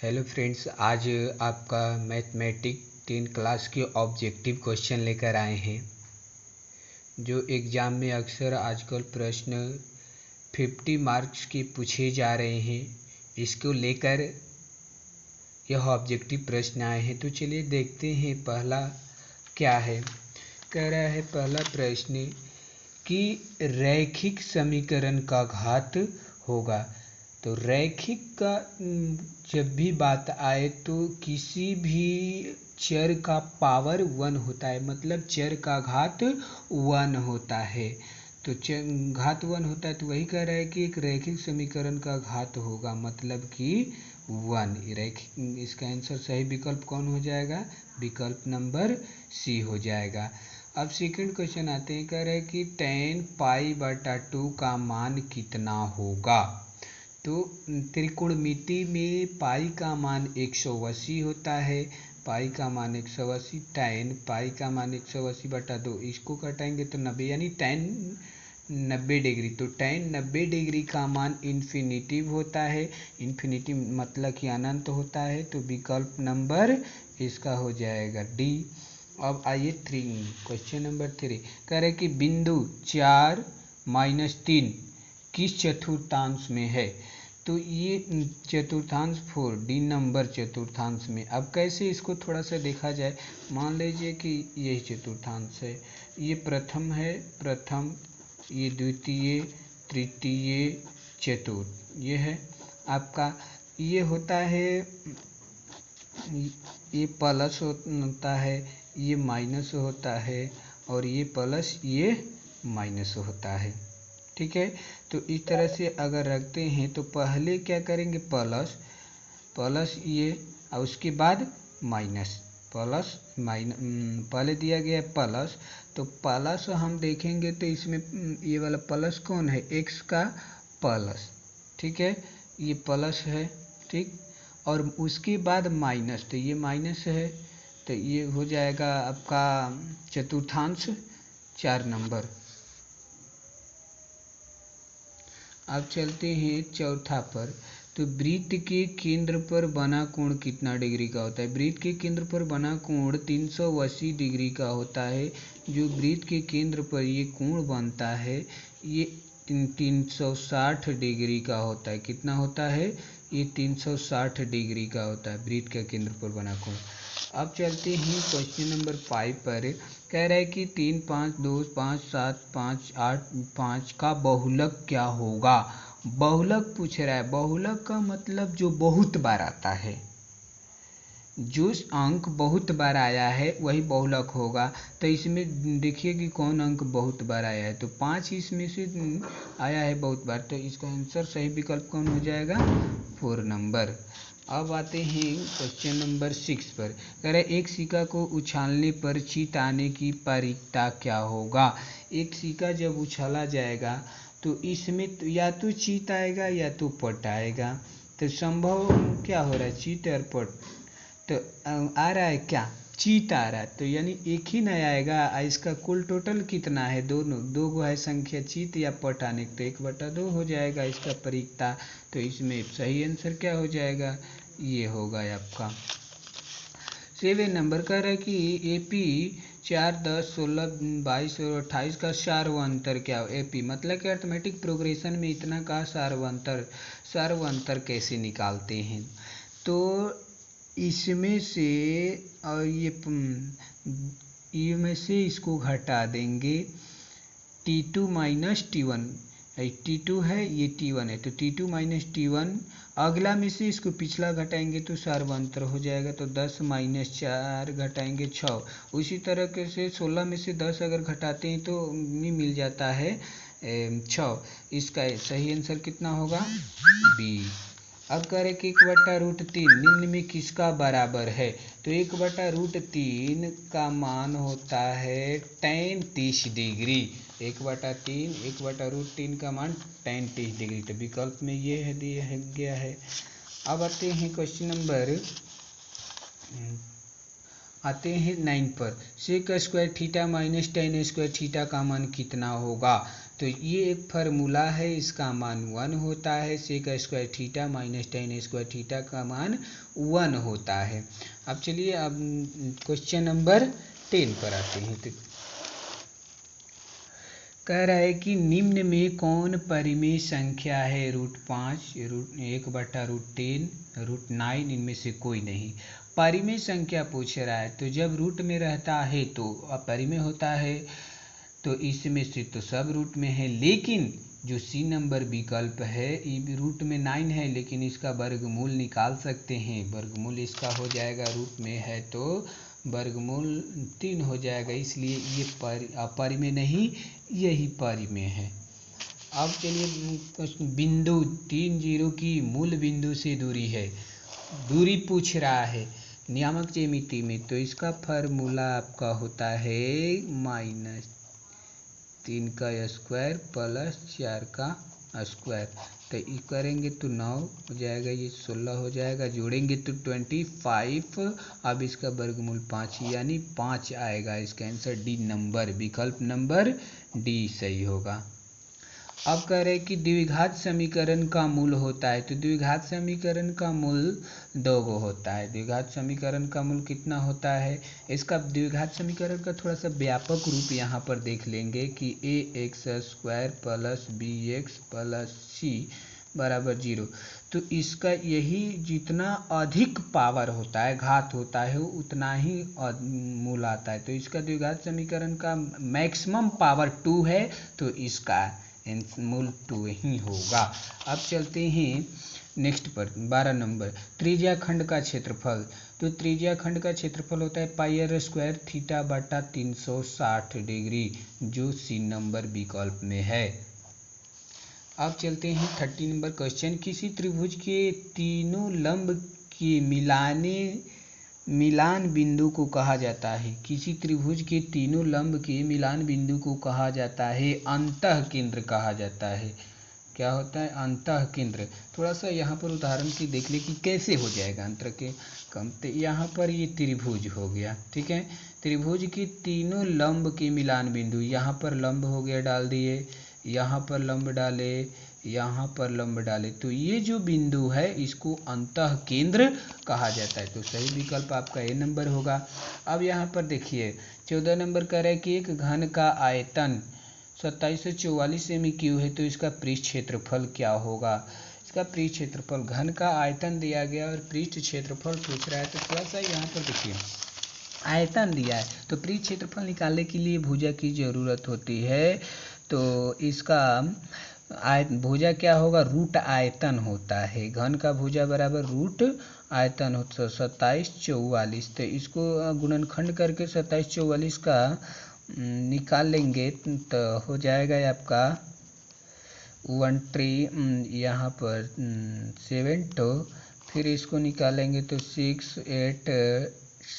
Hello friends, आज आपका mathematic 10 class के ऑब्जेक्टिव क्वेश्चन लेकर आए हैं जो एग्ज़ाम में अक्सर आजकल प्रश्न 50 मार्क्स के पूछे जा रहे हैं। इसको लेकर यह ऑब्जेक्टिव प्रश्न आए हैं। तो चलिए देखते हैं पहला क्या है। कह रहा है पहला प्रश्न कि रैखिक समीकरण का घात होगा। तो रैखिक का जब भी बात आए तो किसी भी चर का पावर 1 होता है, मतलब चर का घात 1 होता है। तो घात 1 होता है, तो वही कह रहा है कि एक रैखिक समीकरण का घात होगा, मतलब कि 1 रैखिक। इसका आंसर सही विकल्प कौन हो जाएगा? विकल्प नंबर सी हो जाएगा। अब सेकंड क्वेश्चन आते हैं। कह रहे हैं कि tan π/2 का मान कितना होगा। तो त्रिकोणमिति में पाई का मान 180 होता है। पाई का मान 180, tan पाई का मान 180/2, इसको घटाएंगे तो 90, यानी tan 90 डिग्री। तो tan 90 डिग्री का मान इन्फिनिटिव होता है। इन्फिनिटिव मतलब कि अनंत होता है। तो विकल्प नंबर इसका हो जाएगा डी। अब आइए क्वेश्चन नंबर 3। कह रहे कि बिंदु 4-3 किस चतुर्थांश में है। तो ये चतुर्थांश 4 डी नंबर चतुर्थांश में। अब कैसे इसको थोड़ा सा देखा जाए। मान लीजिए कि यही चतुर्थांश है, ये प्रथम है, प्रथम, ये द्वितीय, तृतीय, चतुर्थ, ये है आपका। ये होता है, ये प्लस होता है, ये माइनस होता है, और ये प्लस ये माइनस होता है। ठीक है। तो इस तरह से अगर रखते हैं तो पहले क्या करेंगे, प्लस प्लस ये, और उसके बाद माइनस प्लस माइनस। पहले दिया गया है प्लस, तो प्लस हम देखेंगे तो इसमें ये वाला प्लस कौन है, एक्स का प्लस। ठीक है, ये प्लस है, ठीक। और उसके बाद माइनस, तो ये माइनस है, तो ये हो जाएगा आपका चतुर्थांश 4 नंबर। अब चलते हैं चौथा पर। तो वृत्त के केंद्र पर बना कोण कितना डिग्री का होता है। वृत्त के केंद्र पर बना कोण 380 डिग्री का होता है। जो वृत्त के केंद्र पर ये कोण बनता है ये 360 डिग्री का होता है। कितना होता है? ये 360 डिग्री का होता है वृत्त के केंद्र पर बना कोण। अब चलते हैं क्वेश्चन नंबर 5 पर। कह रहा है कि 3, 5, 2, 5, 7, 5, 8, 5 का बहुलक क्या होगा। बहुलक पूछ रहा है। बहुलक का मतलब जो बहुत बार आता है, जो अंक बहुत बार आया है वही बहुलक होगा। तो इसमें देखिए कि कौन अंक बहुत बार आया है। तो 5 इसमें से आया है बहुत बार, तो इसका आंसर सही विकल्प कौन हो जाएगा? 4 नंबर। अब आते हैं क्वेश्चन नंबर 6 पर। कह रहे एक सिक्का को उछालने पर चीत आने की प्रायिकता क्या होगा। एक सिक्का जब उछाला जाएगा तो इसमें तो या तो चीत आएगा या तो पट आएगा। तो संभव क्या हो रहा है, चीत और पट। तो आ रहा है क्या, चीत आ रहा है, तो यानी एक ही नहीं आएगा। इसका कुल टोटल कितना है, दोनों दो गो है संख्या, चीत या पट आने, तो 1/2 हो जाएगा इसका प्रायिकता। तो इसमें सही आंसर क्या हो जाएगा, ये होगा आपका 7 नंबर। कह रहा है कि AP 4, 10, 16, 22 और 28 का सार्वंतर क्या हो। AP मतलब कि अर्थमेटिक प्रोग्रेशन में इतना का सार्वंतर कैसे निकालते हैं। तो इसमें से और ये में से इसको घटा देंगे, T2 माइनस T1। T2 है, ये T1 है, तो T2 माइनस T1। अगला में से इसको पिछला घटाएंगे तो सार्वंतर हो जाएगा। तो 10 माइनस 4 घटाएंगे 6। उसी तरह से 16 में से 10 अगर घटाते हैं तो मिल जाता है 6। इसका सही आंसर कितना होगा, बी। अब कह रहे कि 1/√3 निम्न में किसका बराबर है। तो 1/√3 का मान होता है tan 30 डिग्री। 1/3 का मान tan 30 डिग्री। तो विकल्प में ये है दिया गया है। अब आते हैं क्वेश्चन नंबर 9 पर। sec² theta minus tan² theta का मान कितना होगा। तो ये एक फार्मूला है, इसका मान 1 होता है। Sec square theta minus tan square theta का मान 1 होता है। अब चलिए अब क्वेश्चन नंबर 10 पर आते हैं। तो कह रहा है कि निम्न में कौन परिमेय संख्या है? √5, √1/√10, √9, इनमें से कोई नहीं। परिमेय संख्या पूछ रहा है, तो जब रूट में रहता है तो अपरिमेय होता है, तो इसमें से तो सब रूट में है। लेकिन जो सी नंबर विकल्प है, ये रूट में 9 है, लेकिन इसका वर्गमूल निकाल सकते हैं। वर्गमूल इसका हो जाएगा, रूट में है तो वर्गमूल 3 हो जाएगा, इसलिए ये अपरिमेय नहीं, यही परिमेय है। अब चलिए बिंदु 3, 0 की मूल बिंदु से दूरी है, दूरी पूछ रहा है नियामक ज्यामिति में, तो इसका फार्मूला आपका होता है -3 का स्क्वायर प्लस 4 का स्क्वायर। तो ये करेंगे तो 9 हो जाएगा, ये 16 हो जाएगा, जोड़ेंगे तो 25। अब इसका वर्गमूल 5, यानी 5 आएगा। इसका आंसर डी नंबर, विकल्प नंबर डी सही होगा। अब कह रहे हैं कि द्विघात समीकरण का मूल होता है, तो द्विघात समीकरण का मूल 2 होता है। द्विघात समीकरण का मूल कितना होता है? इसका द्विघात समीकरण का थोड़ा सा व्यापक रूप यहाँ पर देख लेंगे कि ax² plus bx plus c बराबर 0। तो इसका यही जितना अधिक पावर होता है, घात होता है, उतना ही मूल आता है। तो इसका द्विघात समीकरण का मैक्सिमम पावर 2 है, तो इसका मूल 2 ही होगा। अब चलते हैं नेक्स्ट पर, 12 नंबर, त्रिज्या खंड का क्षेत्रफल। तो त्रिज्या खंड का क्षेत्रफल होता है πr² θ/360 डिग्री, जो सी नंबर विकल्प में है। अब चलते हैं 30 नंबर क्वेश्चन। किसी त्रिभुज के तीनों लंब के मिलान बिंदु को कहा जाता है। किसी त्रिभुज के तीनों लंब के मिलान बिंदु को कहा जाता है अंतः केंद्र कहा जाता है। क्या होता है? अंतः केंद्र। थोड़ा सा यहाँ पर उदाहरण की देख ले कि कैसे हो जाएगा अंतर के कम। तो यहाँ पर ये त्रिभुज हो गया, ठीक है। त्रिभुज के तीनों लंब के मिलान बिंदु, यहाँ पर लंब हो गया, डाल दिए, यहाँ पर लंब डाले, यहाँ पर लंब डाले, तो ये जो बिंदु है इसको अंतः केंद्र कहा जाता है। तो सही विकल्प आपका ए नंबर होगा। अब यहाँ पर देखिए 14 नंबर कह रहा है कि एक घन का आयतन 2744 सेमी क्यूब है, तो इसका पृष्ठ क्षेत्रफल क्या होगा? इसका पृष्ठ क्षेत्रफल, घन का आयतन दिया गया और पृष्ठ क्षेत्रफल पूछ रहा है, तो थोड़ा सा यहाँ पर देखिए आयतन दिया है, तो पृष्ठ क्षेत्रफल निकालने के लिए भुजा की जरूरत होती है। तो इसका भुजा क्या होगा? रूट आयतन होता है। घन का भुजा बराबर रूट आयतन होता है 2744। तो इसको गुणनखंड करके 2744 का निकाल लेंगे तो हो जाएगा आपका 13, यहाँ पर 7, तो फिर इसको निकालेंगे तो 6, 8,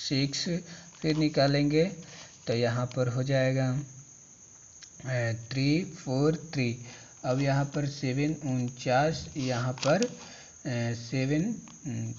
6, फिर निकालेंगे तो यहाँ पर हो जाएगा 3, 4, 3। अब यहाँ पर 7, 49, यहाँ पर 7,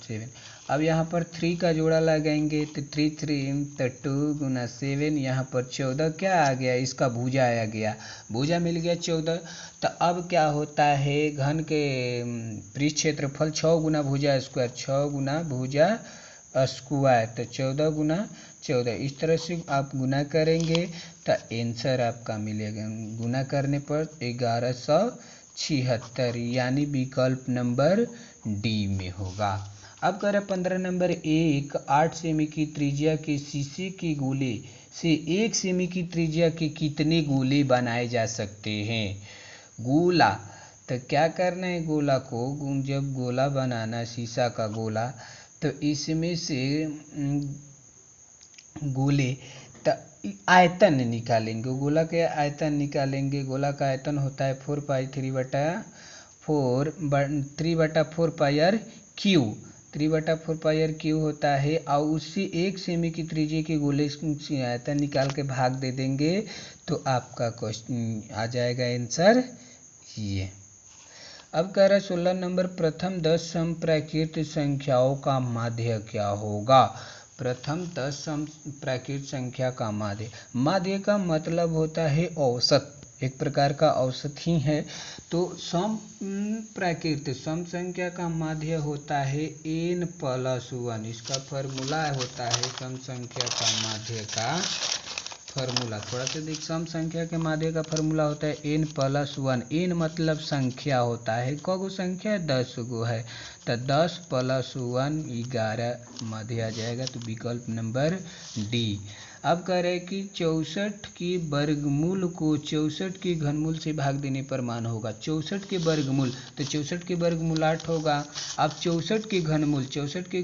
7। अब यहाँ पर 3 का जोड़ा लगाएंगे तो 3, 3 तो 2 गुना 7, यहाँ पर 14 क्या आ गया? इसका भुजा आ गया, भुजा मिल गया 14। तो अब क्या होता है? घन के पृष्ठ क्षेत्रफल 6 गुना भुजा स्क्वायर, 6 गुना भुजा स्क्वायर, तो 14 गुना 14, इस तरह से आप गुना करेंगे तो आंसर आपका मिलेगा। गुना करने पर 1176, यानी विकल्प नंबर डी में होगा। अब कह रहा 15 नंबर, 8 सेमी की त्रिज्या के शीशे के गोले से 1 सेमी की त्रिज्या के कितने गोले बनाए जा सकते हैं? गोला, तो क्या करना है? गोला को जब गोला बनाना, शीशा का गोला, तो इसमें से गोले तो आयतन निकालेंगे, गोला के आयतन निकालेंगे। गोला का आयतन होता है 4π3/4 3/4πr क्यूब, 3/4πr क्यूब होता है। और उससे 1 सेमी की त्रिज्या के गोले से आयतन निकाल के भाग दे देंगे तो आपका क्वेश्चन आ जाएगा आंसर ये। अब कह रहा है 16 नंबर, प्रथम 10 समप्राकृत संख्याओं का माध्य क्या होगा? प्रथम 10 समप्राकृत संख्या का माध्य, माध्य का मतलब होता है औसत, एक प्रकार का औसत ही है। तो सम प्राकृत सम संख्या का माध्य होता है n+1। इसका फॉर्मूला होता है सम संख्या का माध्य का फॉर्मूला। थोड़ा सा देख, सम संख्या के माध्य का फॉर्मूला होता है n+1। n मतलब संख्या होता है, कगो संख्या 10 गो है, तो 10 + 1 11 माध्य आ जाएगा। तो विकल्प नंबर डी। अब कह रहे हैं कि 64 की वर्गमूल को 64 के घनमूल से भाग देने पर मान होगा। 64 के वर्गमूल, तो 64 के वर्गमूल 8 होगा। अब 64 के घनमूल 64 के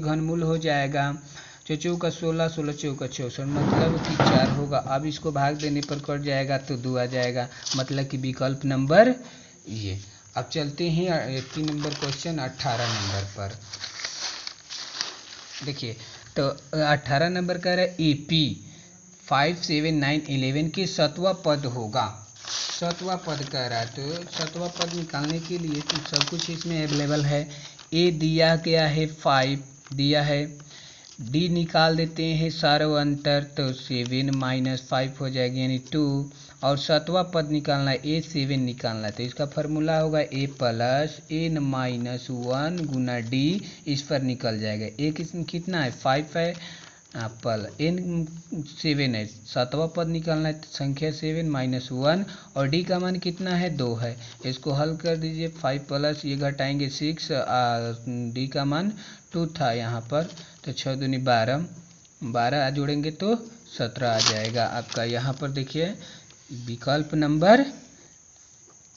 घनमूल हो जाएगा 4 का 16, 16 चौका 64, मतलब कि 4 होगा। अब इसको भाग देने पर कट जाएगा तो 2 आ जाएगा, मतलब कि विकल्प नंबर ये। अब चलते हैं 80 नंबर क्वेश्चन 18 नंबर पर। देखिए, तो 18 नंबर कह रहा है AP 5, 7, 9, 11 के 7वां पद होगा। 7वां पद कह रहा है, तो 7वां पद निकालने के लिए तो सब कुछ इसमें अवेलेबल है। ए दिया गया है 5 दिया है, डी निकाल देते हैं सारों अंतर, तो 7 - 5 हो जाएगी यानी 2। और 7वां पद निकालना है, A7 निकालना है, तो इसका फार्मूला होगा A + n-1 गुना डी। इस पर निकल जाएगा। ए कितना है 5 है, n 7 है, 7वां पद निकालना है, संख्या 7 - 1 और डी का मान कितना है 2 है। इसको हल कर दीजिए, 5 प्लस ये घटाएंगे 6, डी का मान 2 था यहाँ पर, तो 6 दूनी 12, 12 जोड़ेंगे तो 17 आ जाएगा आपका। यहाँ पर देखिए विकल्प नंबर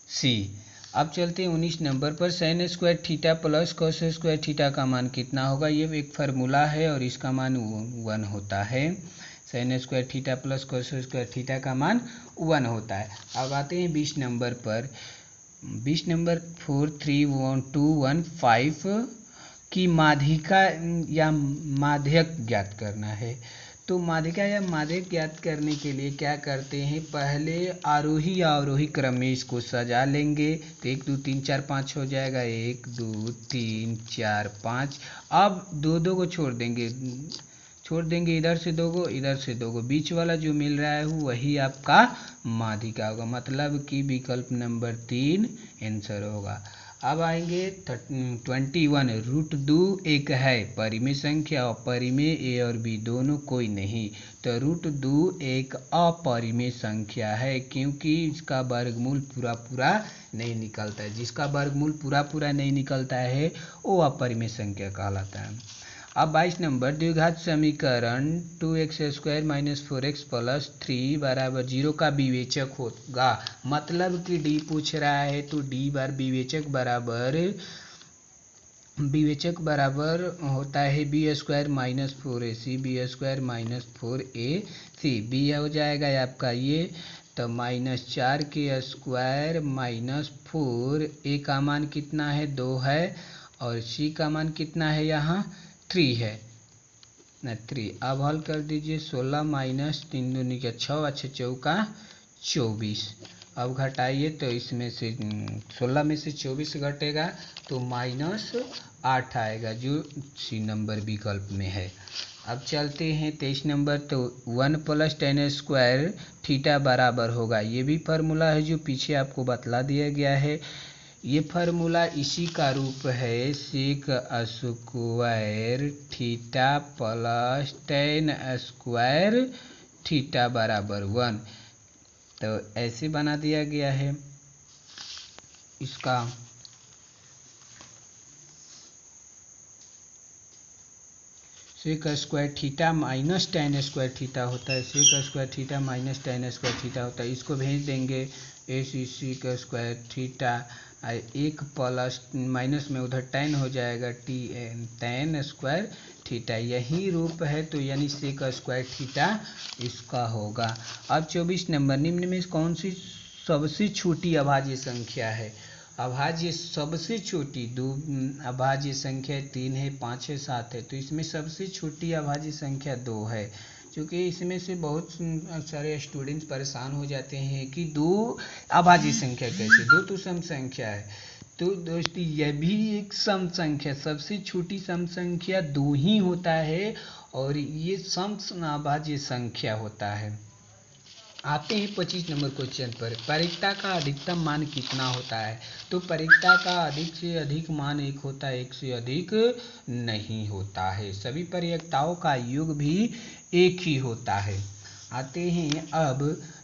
सी। अब चलते हैं 19 नंबर पर। sin square theta plus cos square theta का मान कितना होगा। ये एक फार्मूला है और इसका मान 1 होता है। sin square theta plus cos square theta का मान 1 होता है। अब आते हैं 20 नंबर पर। 20 नंबर 4, 3, 1, 2, 1, 5 की माध्यिका या माध्यक ज्ञात करना है। तो माध्यिका या माध्यक ज्ञात करने के लिए क्या करते हैं, पहले आरोही या अवरोही क्रम में इसको सजा लेंगे, तो 1, 2, 3, 4, 5 हो जाएगा। 1, 2, 3, 4, 5। अब 2 को छोड़ देंगे इधर से 2 को, इधर से 2 को, बीच वाला जो मिल रहा है वही आपका माध्यिका होगा, मतलब कि विकल्प नंबर 3 आंसर होगा। अब आएंगे 21। √2 एक है परिमेय संख्या और परिमेय ए और बी दोनों कोई नहीं, तो √2 एक अपरिमेय संख्या है, क्योंकि इसका वर्गमूल पूरा नहीं निकलता है। जिसका वर्गमूल पूरा नहीं निकलता है वो अपरिमेय संख्या कहलाता है। अब 22 नंबर द्विघात समीकरण 2x² - 4x + 3 = 0 का विवेचक होगा। मतलब कि डी पूछ रहा है, तो डी बार विवेचक बराबर होता है b² - 4ac, b² - 4ac। B हो जाएगा आपका ये, तो -4 के स्क्वायर - 4, ए का मान कितना है 2 है और सी का मान कितना है यहाँ 3 है ना 3। अब हल कर दीजिए, 16 - 3 दूनी का 6, 6 चौका 24। अब घटाइए तो इसमें से 16 में से 24 घटेगा तो -8 आएगा, जो सी नंबर विकल्प में है। अब चलते हैं 23 नंबर। तो 1 + tan स्क्वायर थीटा बराबर होगा। ये भी फार्मूला है जो पीछे आपको बतला दिया गया है। ये फार्मूला इसी का रूप है, sec square theta plus tan square theta बराबर 1। तो ऐसे बना दिया गया है इसका। sec square theta minus tan square theta होता है, sec square theta minus tan square theta होता है। इसको भेज देंगे sec square theta, 1 plus minus में उधर tan हो जाएगा tan स्क्वायर थीटा। यही रूप है, तो यानी sec स्क्वायर थीटा इसका होगा। अब 24 नंबर, निम्न में कौन सी सबसे छोटी अभाज्य संख्या है। अभाज्य सबसे छोटी अभाज्य संख्या 3 है, 5 है, 7 है, तो इसमें सबसे छोटी अभाज्य संख्या 2 है। क्योंकि इसमें से बहुत सारे स्टूडेंट्स परेशान हो जाते हैं कि 2 अभाज्य संख्या कैसे, 2 तो सम संख्या है। तो दोस्तों यह भी एक सम संख्या, सबसे छोटी सम संख्या 2 ही होता है और ये समअभाज्य संख्या होता है। आते हैं 25 नंबर क्वेश्चन पर। परिक्ता का अधिकतम मान कितना होता है? तो परिक्ता का अधिक से अधिक मान 1 होता है, 1 से अधिक नहीं होता है। सभी परिक्ताओं का योग भी 1 ही होता है। आते हैं अब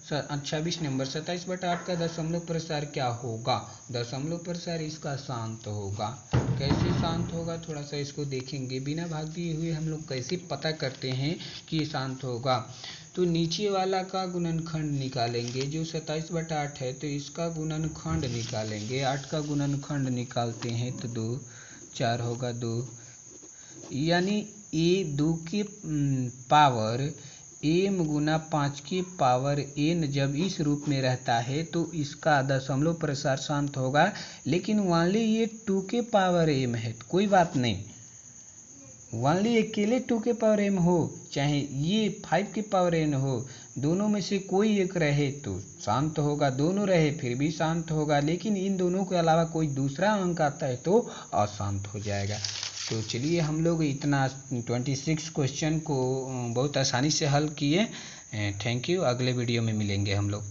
26 नंबर। 27/8 का दशमलव प्रसार क्या होगा? दशमलव प्रसार इसका शांत होगा। कैसे शांत होगा, थोड़ा सा इसको देखेंगे। बिना भाग दिए हुए हम लोग कैसे पता करते हैं कि शांत होगा? तो नीचे वाला का गुणनखंड निकालेंगे, जो 27/8 है, तो इसका गुणनखंड निकालेंगे। 8 का गुणनखंड निकालते हैं तो 2, 4 होगा 2, यानी a2 के पावर m गुना 5 के पावर n जब इस रूप में रहता है तो इसका दशमलव प्रसार शांत होगा। लेकिन ओनली ये 2 के पावर m है, कोई बात नहीं, ओनली अकेले 2 के पावर m हो, चाहे ये 5 के पावर n हो, दोनों में से कोई एक रहे तो शांत होगा, दोनों रहे फिर भी शांत होगा, लेकिन इन दोनों के अलावा कोई दूसरा अंक आता है तो अशांत हो जाएगा। तो चलिए हम लोग इतना 26 क्वेश्चन को बहुत आसानी से हल किए। Thank you. अगले वीडियो में मिलेंगे हम लोग।